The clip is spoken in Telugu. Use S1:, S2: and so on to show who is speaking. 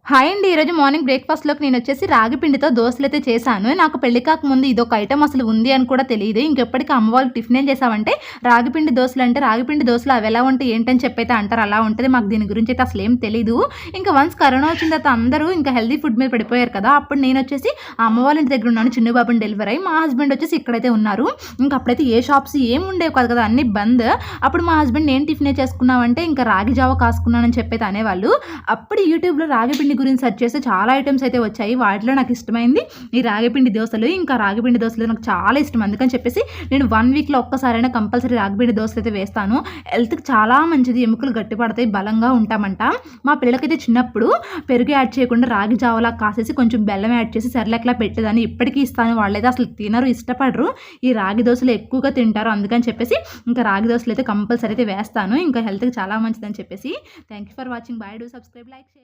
S1: హాయ్ అండి. ఈరోజు మార్నింగ్ బ్రేక్‌ఫాస్ట్‌లోకి నేనొచ్చేసి రాగి పిండితో దోసలైతే చేశాను. నాకు పెళ్లి కాకముందు ఇదొక ఐటెమ్ అసలు ఉంది అని కూడా తెలీదు. ఇంకెప్పటికి అమ్మ వాళ్ళు టిఫిన్ ఏం చేసావంటే రాగిపిండి దోసలంటే రాగిపిండి దోసలు అవెలా ఉంటాయి ఏంటని చెప్పైతే అంటారు. అలా ఉంటది. మాకు దీని గురించైతే అసలేం తెలీదు. ఇంకా వన్స్ కరోనా వచ్చిన తర్వాత అందరూ ఇంకా హెల్తీ ఫుడ్ మీద పడిపోయారు కదా! అప్పుడు నేనొచ్చేసి అమ్మ వాళ్ళ ఇంటి దగ్గర ఉన్నాను. చిన్న బాబుని డెలివరీ అయ్యి. మా హస్బెండ్ వచ్చేసి ఇక్కడైతే ఉన్నారు. ఇంకా అప్పుడైతే ఏ షాప్స్ ఏమి ఉండేవి కాదు కదా! అన్నీ బంద్. అప్పుడు మా హస్బెండ్ "ఏం టిఫినే చేసుకున్నావంటే ఇంకా రాగి జావ కాసుకున్నానని" చెప్పైతే అనేవాళ్ళు. అప్పుడు యూట్యూబ్‌లో రాగి పిండి గురించి సెర్చ్ చేస్తే చాలా ఐటెమ్స్ అయితే వచ్చాయి. వాటిలో నాకు ఇష్టమైంది ఈ రాగిపిండి దోసలు. ఇంకా రాగిపిండి దోసలు నాకు చాలా ఇష్టం. అందుకని చెప్పేసి నేను 1 వీక్‌లో ఒక్కసారైనా కంపల్సరీ రాగిపిండి దోసలు అయితే వేస్తాను. హెల్త్‌కి చాలా మంచిది. ఎముకలు గట్టిపడతాయి. బలంగా ఉంటామంట. మా పిల్లలకైతే చిన్నప్పుడు పెరుగు యాడ్ చేయకుండా రాగి జావలా కాసేసి కొంచెం బెల్లం యాడ్ చేసి సెర్లాక్‌లా పెట్టేదాన్ని. ఇప్పటికీ ఇస్తాను. వాళ్ళైతే అసలు తినరు, ఇష్టపడరు. ఈ రాగి దోసలు ఎక్కువగా తింటారు. అందుకని చెప్పేసి ఇంకా రాగి దోసలు అయితే కంపల్సరీ అయితే వేస్తాను. ఇంకా హెల్త్‌కి చాలా మంచిదని చెప్పేసి. Thank you for watching. By. Do subscribe, like, share.